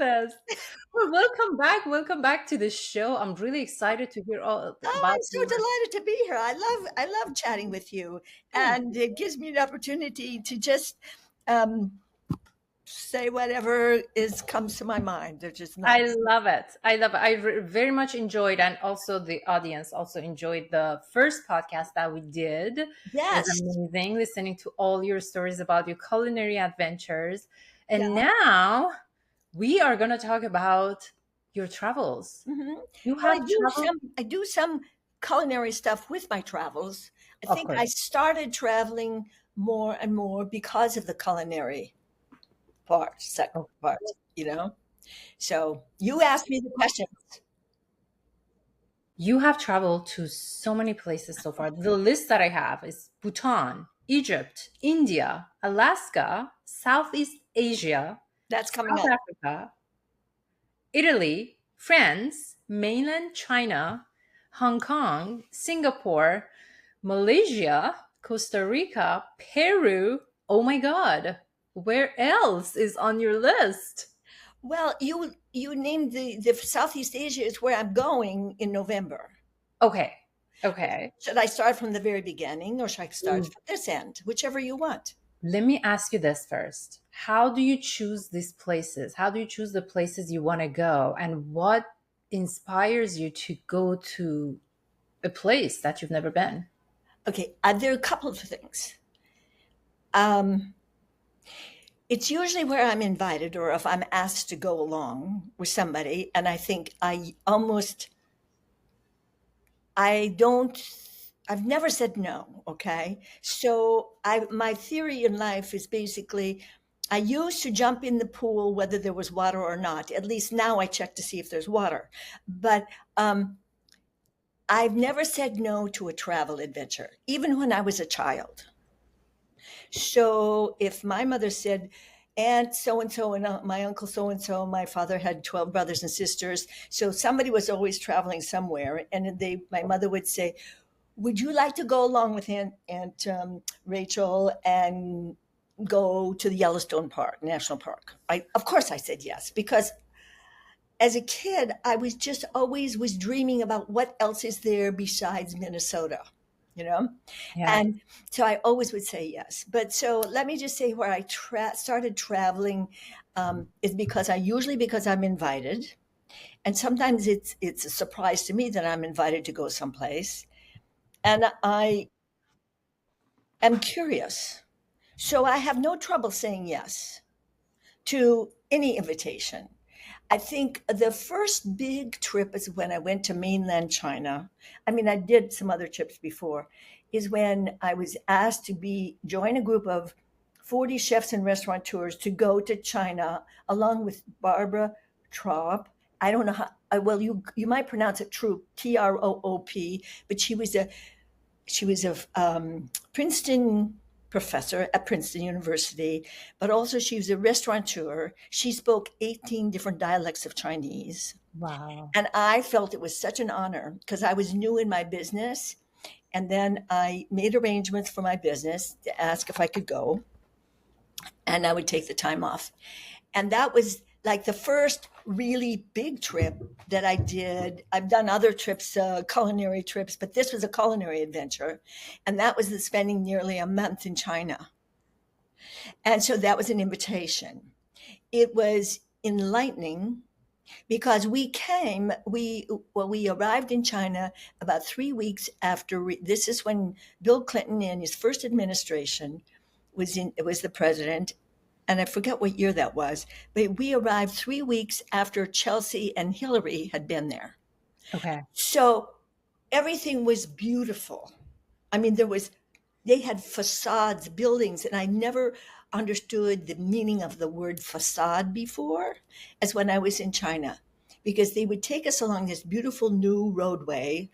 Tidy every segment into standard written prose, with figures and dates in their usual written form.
this. Well, welcome back. Welcome back to the show. I'm really excited to hear all Oh, about I'm so your. delighted to be here. I love chatting with you, Oh, and it gives me an opportunity to just um, say whatever is comes to my mind. They're just I nice. love it. I love it. Very much enjoyed, and also the audience also enjoyed the first podcast that we did. It was Yes. amazing listening to all your stories about your culinary adventures. And Yeah. now we are going to talk about your travels. Hmm. You Well, have traveled, I do some culinary stuff with my travels. I of think I course. started traveling more and more because of the culinary part. You know. So you asked me the question. You have traveled to so many places so far. The list that I have is Bhutan, Egypt, India, Alaska, Southeast Asia, That's coming South up. Africa, Italy, France, mainland China, Hong Kong, Singapore, Malaysia, Costa Rica, Peru. Oh my God. Where else is on your list? Well, you named the Southeast Asia is where I'm going in November. Okay. Okay. Should I start from the very beginning or should I start from this end? Whichever you want. Let me ask you this first. How do you choose these places? How do you choose the places you want to go? And what inspires you to go to a place that you've never been? Okay, there are a couple of things. Um, it's usually where I'm invited or if I'm asked to go along with somebody, and I think I don't. I've never said no. Okay, so my theory in life is basically I used to jump in the pool whether there was water or not. At least now I check to see if there's water. But I've never said no to a travel adventure, even when I was a child. So if my mother said, Aunt so and so and my uncle so and so, my father had 12 brothers and sisters. So somebody was always traveling somewhere. And my mother would say, would you like to go along with Aunt Rachel and go to the Yellowstone Park, National Park? Of course I said yes, because as a kid, I was just always was dreaming about what else is there besides Minnesota, you know? Yeah. And so I always would say yes. But so let me just say where I started traveling is because I'm invited. And sometimes it's a surprise to me that I'm invited to go someplace. And I am curious. So I have no trouble saying yes to any invitation. I think the first big trip is when I went to mainland China. I mean, I did some other trips before, is when I was asked to join a group of 40 chefs and restaurateurs to go to China along with Barbara Traub. I don't know how, well, you might pronounce it Troop, Troop, but she was a Princeton professor at Princeton University, but also she was a restaurateur. She spoke 18 different dialects of Chinese. Wow. And I felt it was such an honor because I was new in my business. And then I made arrangements for my business to ask if I could go, and I would take the time off. And that was like the first really big trip that I did. I've done other trips, culinary trips, but this was a culinary adventure. And that was spending nearly a month in China. And so that was an invitation. It was enlightening because we arrived in China about 3 weeks after this is when Bill Clinton in his first administration was the president, and I forget what year that was, but we arrived 3 weeks after Chelsea and Hillary had been there. Okay. So everything was beautiful. I mean, they had facades, buildings, and I never understood the meaning of the word facade before as when I was in China, because they would take us along this beautiful new roadway,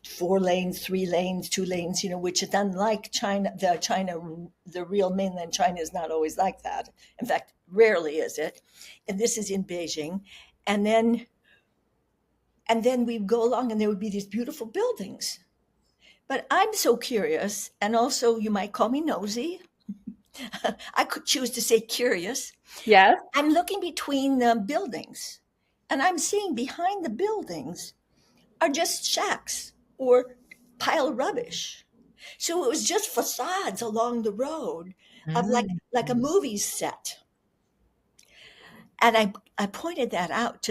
4 lanes, 3 lanes, 2 lanes, which is unlike the real mainland China is not always like that. In fact, rarely is it. And this is in Beijing. And then we'd go along and there would be these beautiful buildings. But I'm so curious, and also you might call me nosy. I could choose to say curious. Yes. I'm looking between the buildings, and I'm seeing behind the buildings are just shacks or pile of rubbish. So it was just facades along the road of Mm. like a movie set. And I pointed that out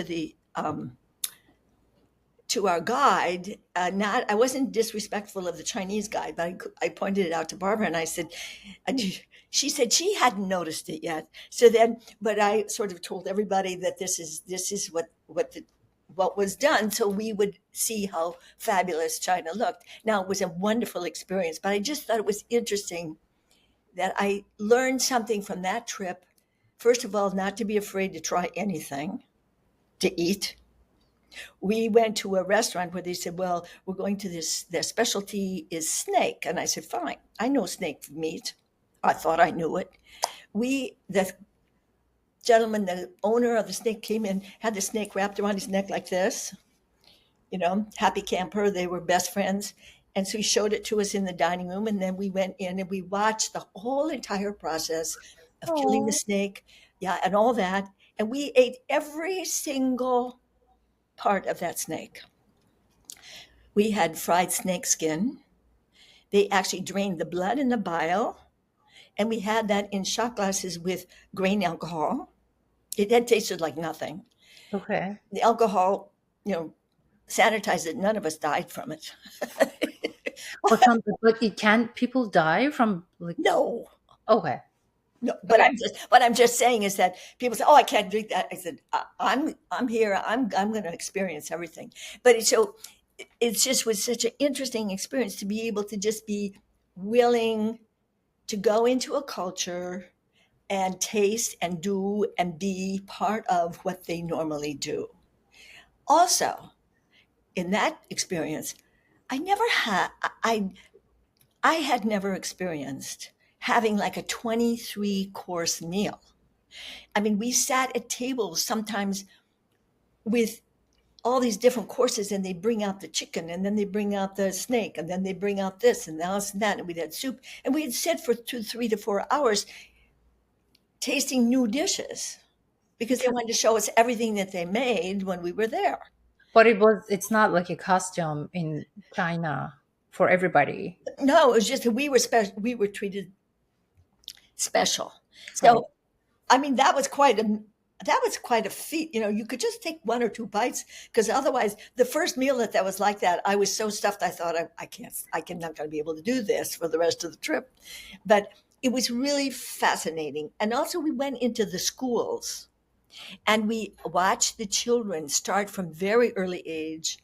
to our guide. Not I wasn't disrespectful of the Chinese guide, but I pointed it out to Barbara, and I said, and she said she hadn't noticed it yet. So then, but I sort of told everybody that this is what was done, so we would see how fabulous China looked. Now it was a wonderful experience, but I just thought it was interesting that I learned something from that trip. First of all, not to be afraid to try anything to eat. We went to a restaurant where they said, well, we're going to this, their specialty is snake. And I said, fine, I know snake meat. I thought I knew it. The gentleman, the owner of the snake came in, had the snake wrapped around his neck like this, happy camper. They were best friends. And so he showed it to us in the dining room. And then we went in and we watched the whole entire process of killing the Oh. snake. Yeah, and all that. And we ate every single part of that snake. We had fried snake skin. They actually drained the blood and the bile, and we had that in shot glasses with grain alcohol. It had tasted like nothing. Okay. The alcohol, sanitized it. None of us died from it. But it can people die from like No, okay. no. But Okay. I'm just saying is that people say, "Oh, I can't drink that." I said, I'm here. I'm going to experience everything." But it's just was such an interesting experience to be able to just be willing to go into a culture and taste and do and be part of what they normally do. Also, in that experience, I never had I had never experienced having like a 23-course meal. I mean, we sat at tables sometimes with all these different courses, and they bring out the chicken, and then they bring out the snake, and then they bring out this and that, and we'd had soup, and we had sat for 2, 3 to 4 hours tasting new dishes because they wanted to show us everything that they made when we were there. But it's not like a custom in China for everybody. No, it was just that we were special. We were treated special. Oh. So, I mean, that was quite a feat. You could just take 1 or 2 bites because otherwise, the first meal that was like that, I was so stuffed. I thought I can't, I'm not going to be able to do this for the rest of the trip. But it was really fascinating. And also, we went into the schools and we watched the children start from very early age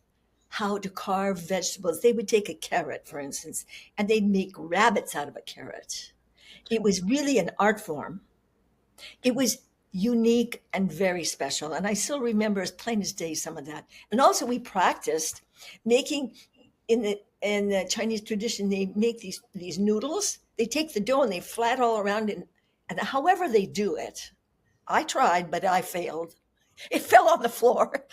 how to carve vegetables. They would take a carrot, for instance, and they'd make rabbits out of a carrot. It was really an art form. It was unique and very special. And I still remember as plain as day some of that. And also we practiced making in the Chinese tradition, they make these noodles. They take the dough and they flat all around it. And however they do it, I tried, but I failed. It fell on the floor.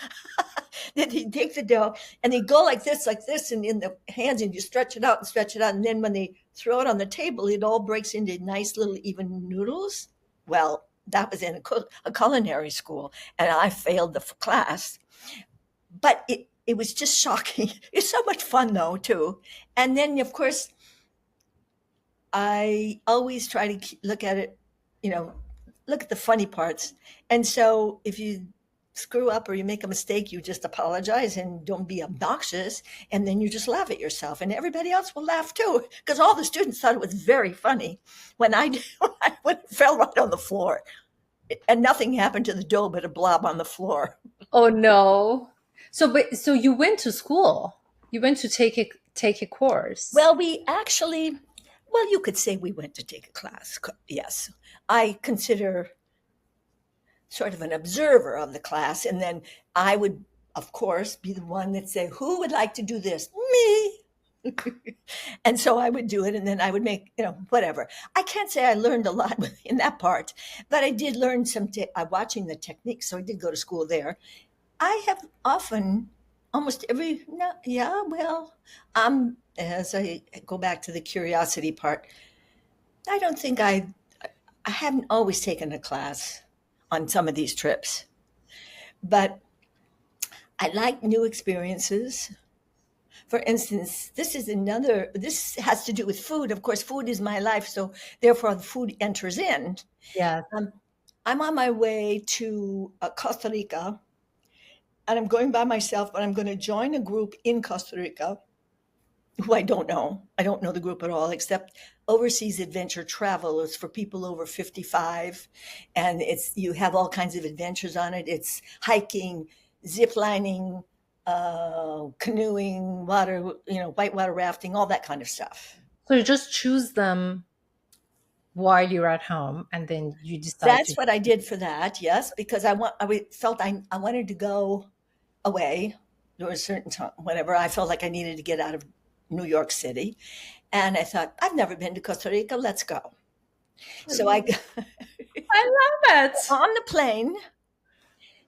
Then they take the dough and they go like this, and in the hands, and you stretch it out and stretch it out. And then when they throw it on the table, it all breaks into nice little even noodles. Well, that was in a culinary school, and I failed the class. But it was just shocking. It's so much fun, though, too. And then, of course, I always try to look at it, you know, look at the funny parts. And so if you screw up or you make a mistake, you just apologize and don't be obnoxious. And then you just laugh at yourself, and everybody else will laugh too, because all the students thought it was very funny when when it fell right on the floor. And nothing happened to the dough but a blob on the floor. Oh no. So you went to school. You went to take a course. Well, you could say we went to take a class. Yes. I consider sort of an observer of the class. And then I would, of course, be the one that say, who would like to do this? Me. And so I would do it, and then I would make, whatever. I can't say I learned a lot in that part, but I did learn some watching the techniques. So I did go to school there. I have often, almost every, no, yeah, well, as I go back to the curiosity part, I don't think I haven't always taken a class on some of these trips, but I like new experiences. For instance, this has to do with food. Of course, food is my life, so therefore the food enters in. Yes. Um, I'm on my way to Costa Rica, and I'm going by myself, but I'm going to join a group in Costa Rica who I don't know. I don't know the group at all, except Overseas Adventure Travel is for people over 55, and you have all kinds of adventures on it. It's hiking, zip lining, canoeing, whitewater rafting, all that kind of stuff. So you just choose them while you're at home, and then you decide to. That's what I did for that, yes, because I wanted to go away. There was a certain time, whenever I felt like I needed to get out of New York City. And I thought, I've never been to Costa Rica, let's go. So I got I love it. on the plane.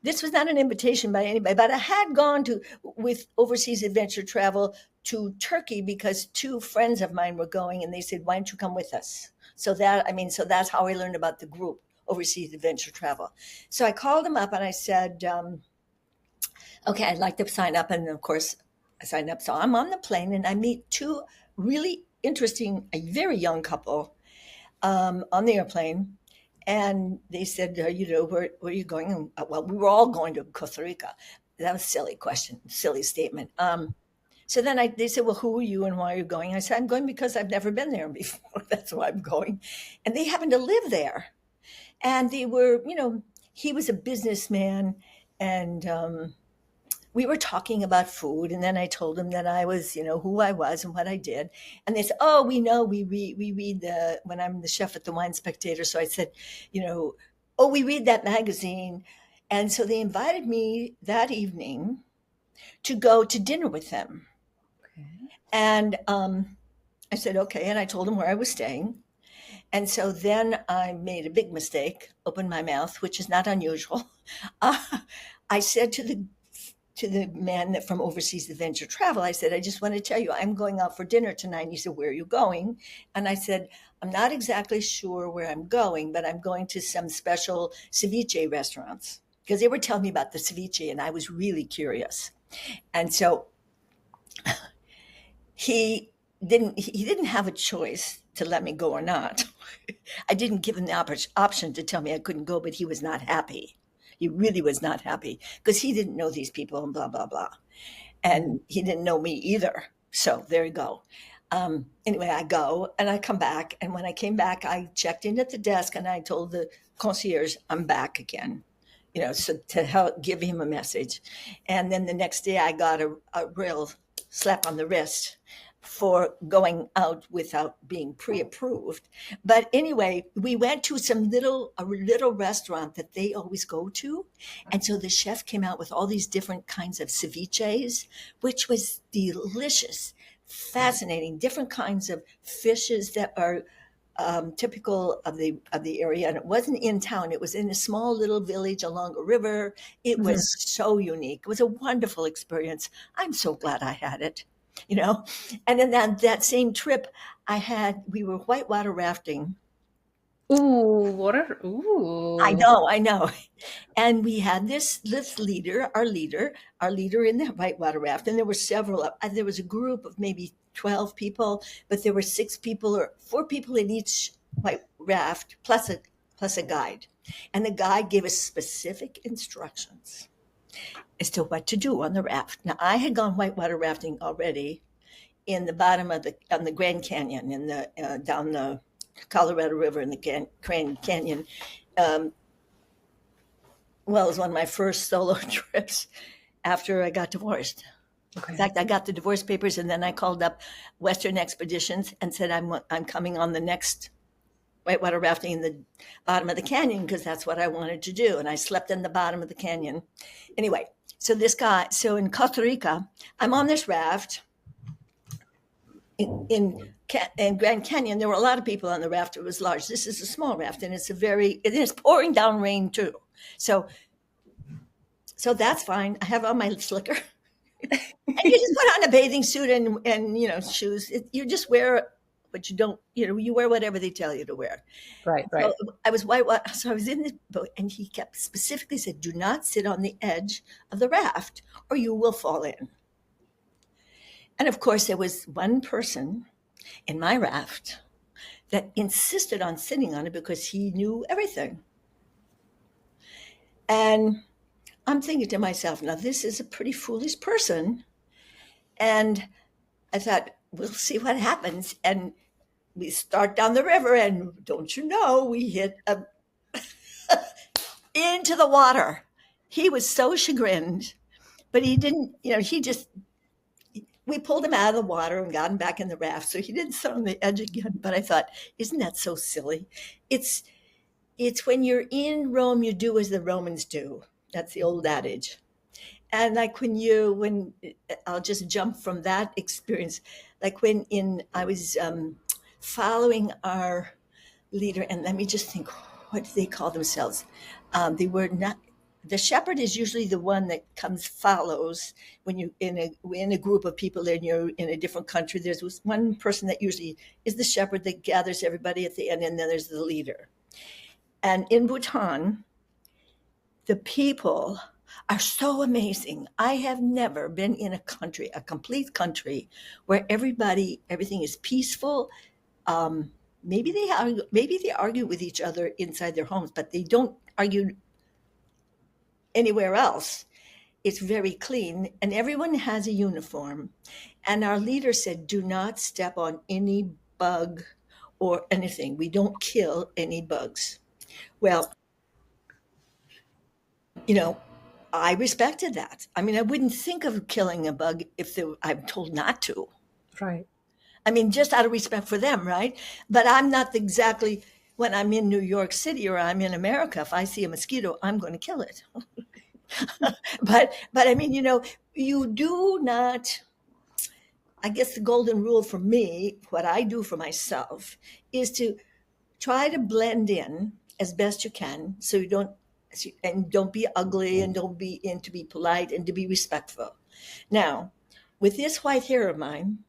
This was not an invitation by anybody, but I had gone with Overseas Adventure Travel to Turkey because two friends of mine were going, and they said, "Why don't you come with us?" So that's how I learned about the group, Overseas Adventure Travel. So I called them up and I said, "Okay, I'd like to sign up." And of course, I signed up. So I'm on the plane, and I meet two really interesting, a very young couple on the airplane. And they said, where are you going? And, well, we were all going to Costa Rica. That was a silly question, silly statement. So then they said, well, who are you and why are you going? I said, I'm going because I've never been there before. That's why I'm going. And they happened to live there. And they were, he was a businessman, and we were talking about food, and then I told them that I was, who I was and what I did. And they said, oh, we know, we read when I'm the chef at the Wine Spectator. So I said, oh, we read that magazine. And so they invited me that evening to go to dinner with them. Okay. And I said, okay. And I told them where I was staying. And so then I made a big mistake, opened my mouth, which is not unusual. I said to the man that from Overseas Adventure Travel, I said, I just want to tell you, I'm going out for dinner tonight. And he said, where are you going? And I said, I'm not exactly sure where I'm going, but I'm going to some special ceviche restaurants, because they were telling me about the ceviche and I was really curious. And so he didn't have a choice to let me go or not. I didn't give him the option to tell me I couldn't go, but he was not happy. He really was not happy because he didn't know these people and blah, blah, blah. And he didn't know me either. So there you go. Anyway, I go and I come back. And when I came back, I checked in at the desk and I told the concierge, I'm back again, so to help give him a message. And then the next day I got a real slap on the wrist for going out without being pre-approved. But anyway, we went to a little restaurant that they always go to. And so the chef came out with all these different kinds of ceviches, which was delicious, fascinating, different kinds of fishes that are typical of the area. And it wasn't in town. It was in a small little village along a river. It Mhm. was so unique. It was a wonderful experience. I'm so glad I had it. And then that same trip we were whitewater rafting. Ooh, ooh. I know. And we had this leader, our leader in the whitewater raft. And there were there was a group of maybe 12 people, but there were 6 people or 4 people in each white raft, plus a guide. And the guide gave us specific instructions as to what to do on the raft. Now, I had gone whitewater rafting already in the bottom of on the Grand Canyon, down the Colorado River in the Grand Canyon. It was one of my first solo trips after I got divorced. Okay. In fact, I got the divorce papers, and then I called up Western Expeditions and said, I'm coming on the next whitewater rafting in the bottom of the canyon because that's what I wanted to do. And I slept in the bottom of the canyon. Anyway, so in Costa Rica, I'm on this raft in Grand Canyon. There were a lot of people on the raft. It was large. This is a small raft, and it's pouring down rain too. So that's fine. I have on my slicker. And you just put on a bathing suit and shoes. You just wear but you don't, you wear whatever they tell you to wear. Right, So right. I was white, so I was in the boat, and he kept specifically said, "Do not sit on the edge of the raft, or you will fall in." And of course, there was one person in my raft that insisted on sitting on it because he knew everything. And I'm thinking to myself, now this is a pretty foolish person. And I thought, we'll see what happens. And we start down the river, and don't you know, we hit into the water. He was so chagrined, but he didn't, he just, we pulled him out of the water and got him back in the raft. So he didn't sit on the edge again. But I thought, isn't that so silly? It's, it's when you're in Rome, you do as the Romans do. That's the old adage. And like when I'll just jump from that experience, like I was following our leader, and let me just think, what do they call themselves? They were not. The shepherd is usually the one that comes follows when you in a group of people and you're in a different country. There's one person that usually is the shepherd that gathers everybody at the end, and then there's the leader. And in Bhutan, the people are so amazing. I have never been in a country, a complete country, where everything is peaceful. Maybe they argue with each other inside their homes, but they don't argue anywhere else. It's very clean, and everyone has a uniform. And our leader said, "Do not step on any bug or anything. We don't kill any bugs." Well, you know, I respected that. I mean, I wouldn't think of killing a bug if I'm told not to. Right. I mean, just out of respect for them, right? But I'm not exactly, when I'm in New York City or I'm in America, if I see a mosquito, I'm going to kill it. But I mean, you do not. I guess the golden rule for me, what I do for myself, is to try to blend in as best you can, so you don't, and don't be ugly, and don't be in, to be polite and to be respectful. Now, with this white hair of mine,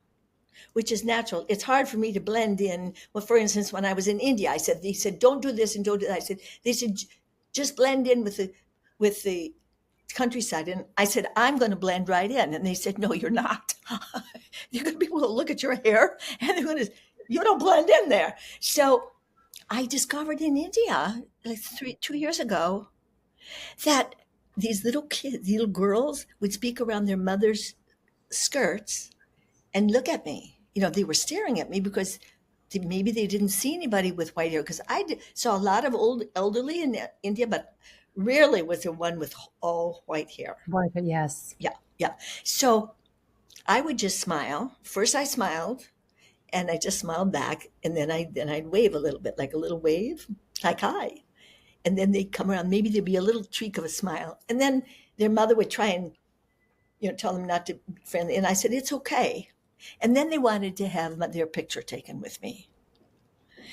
which is natural, it's hard for me to blend in. Well, for instance, when I was in India, they said, "Don't do this and don't do that." They said, "Just blend in with the countryside." And I said, "I'm going to blend right in." And they said, "No, you're not. You're going to be able to look at your hair, and they're going to, you don't blend in there." So I discovered in India, like 2 years ago, that these little kids, little girls, would speak around their mother's skirts and look at me. They were staring at me because maybe they didn't see anybody with white hair. Because saw a lot of old elderly in India, but rarely was there one with all white hair. Right. Yes. Yeah, yeah. So I would just smile. First, I smiled, and I just smiled back, and then I'd wave a little bit, like a little wave, like hi. And then they'd come around. Maybe there'd be a little tweak of a smile, and then their mother would try and tell them not to be friendly. And I said, "It's okay." And then they wanted to have their picture taken with me.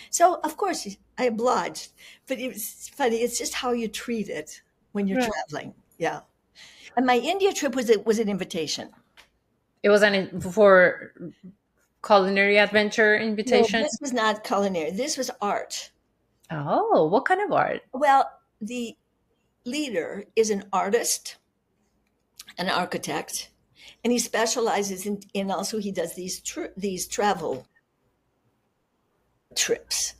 So of course I obliged, but it was funny. It's just how you treat it when you're Right. traveling. Yeah. And my India trip was an invitation. It was for culinary adventure No, invitation. this was not culinary. This was art. Oh, what kind of art? Well, the leader is an artist, an architect, and he specializes in also, he does these travel trips,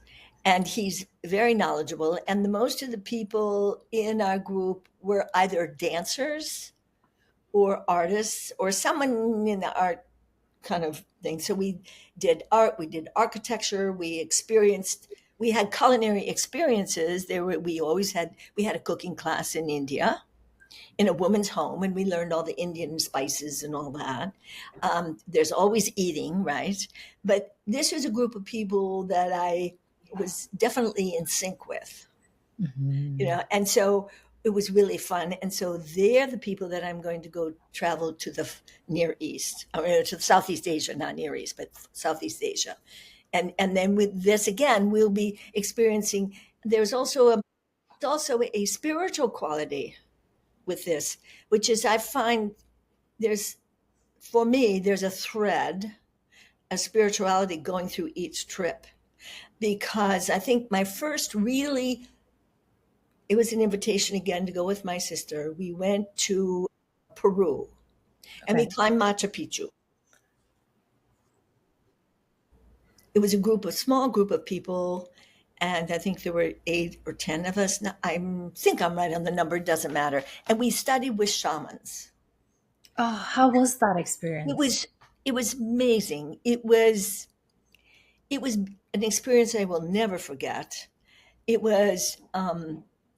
and he's very knowledgeable. And the most of the people in our group were either dancers or artists or someone in the art kind of thing. So we did art, we did architecture, we had culinary experiences. We had a cooking class in India in a woman's home, and we learned all the Indian spices and all that. There's always eating, right? But this was a group of people that I was definitely in sync with, Mhm. and so it was really fun. And so they're the people that I'm going to go travel to the Near East, or to Southeast Asia, not Near East, but Southeast Asia. And then with this again, we'll be experiencing. There's also a spiritual quality with this, which is, I find, there's for me there's a thread, a spirituality going through each trip, because I think my first really, it was an invitation again to go with my sister. We went to Peru and we Okay. climbed Machu Picchu. It was a small group of people, and I think there were 8 or 10 of us. Now, I think I'm right on the number, it doesn't matter. And we studied with shamans. Oh, how was that It experience? was it was amazing. It was an experience I will never forget. It was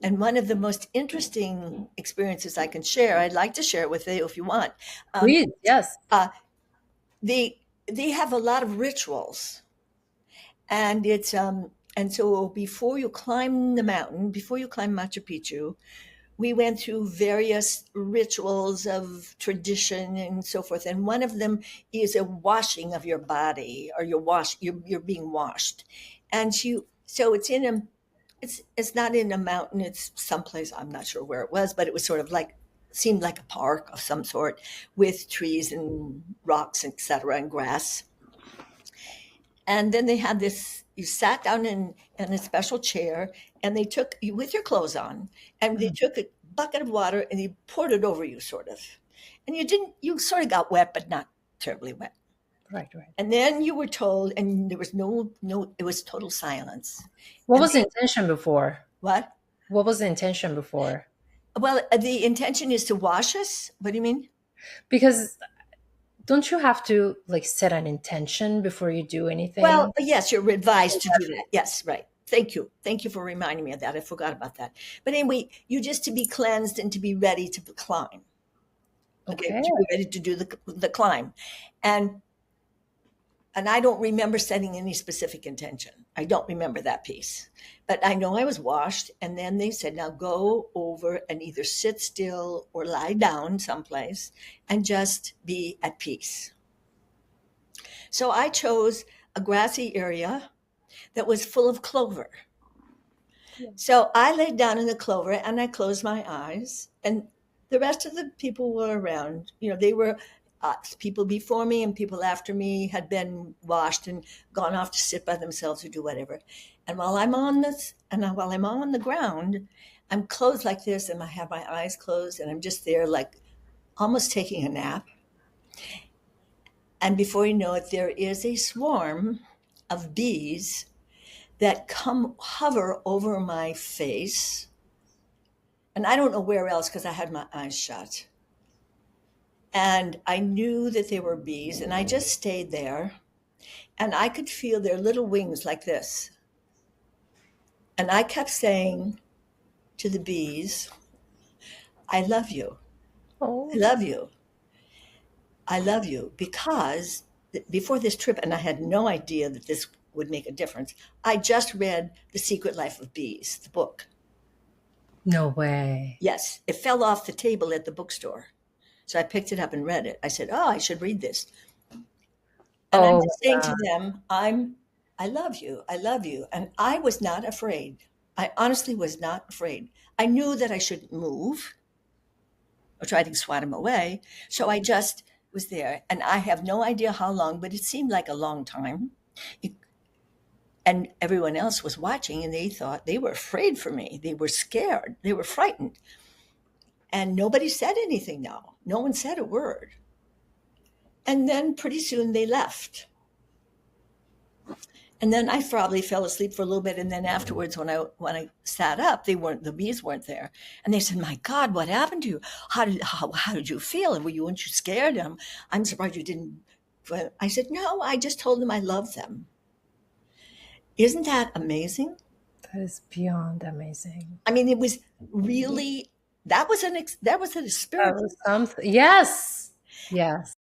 and one of the most interesting experiences I can share. I'd like to share it with you if you want. Um, Please, yes. uh, they they have a lot of rituals, and it's and so before you climb the mountain, before you climb Machu Picchu, we went through various rituals of tradition and so forth. And one of them is a washing of your body, or you're being washed. And so it's not in a mountain, it's someplace, I'm not sure where it was, but it was sort of like, seemed like a park of some sort with trees and rocks, etc., and grass. And then they had this, you sat down in a special chair, and they took you with your clothes on, and they Mhm. took a bucket of water and they poured it over you, sort of. And you sort of got wet, but not terribly wet. Right, right. And then you were told, and there was no, it was total silence. What And was the intention before? what? What was the intention before? Well, the intention is to wash us. What do you mean? Because don't you have to like set an intention before you do Well, anything? yes, you're advised to do that. Yes, right. Thank you. Thank you for reminding me of that. I forgot about that. But anyway, you just to be cleansed and to be ready to climb. Okay, Okay. to be ready to do the climb, and and I don't remember setting any specific intention. I don't remember that piece, but I know I was washed, and then they said, now go over and either sit still or lie down someplace and just be at peace. So I chose a grassy area that was full of clover. Yeah. So I laid down in the clover and I closed my eyes, and the rest of the people were around. They were people before me and people after me had been washed and gone off to sit by themselves or do whatever. And while I'm on the ground, I'm closed like this, and I have my eyes closed, and I'm just there, like almost taking a nap. And before you know it, there is a swarm of bees that come hover over my face. And I don't know where else because I had my eyes shut. And I knew that they were bees, and I just stayed there. And I could feel their little wings like this. And I kept saying to the bees, I love you. I Oh, love you. I love you. Because before this trip, and I had no idea that this would make a difference, I just read The Secret Life of Bees, the book. no way. Yes, it fell off the table at the bookstore. So I picked it up and read it. I said, "Oh, I should read this." And I'm Oh just my saying God. to them, I love you. I love you. And I was not afraid. I honestly was not afraid. I knew that I shouldn't move or try to swat him away. So I just was there. And I have no idea how long, but it seemed like a long time. It, and everyone else was watching, and they thought they were afraid for me. They were scared. They were frightened. And nobody said anything now. No one said a word. And then pretty soon they left. And then I probably fell asleep for a little bit. And then afterwards, when I sat up, the bees weren't there. And they said, "My God, what happened to you? How did you feel? And weren't you scared?" I'm surprised you didn't. But I said, "No, I just told them I love them." Isn't that amazing? That is beyond amazing. I mean, it was really, that was an That experience. was something. Yes. Yes.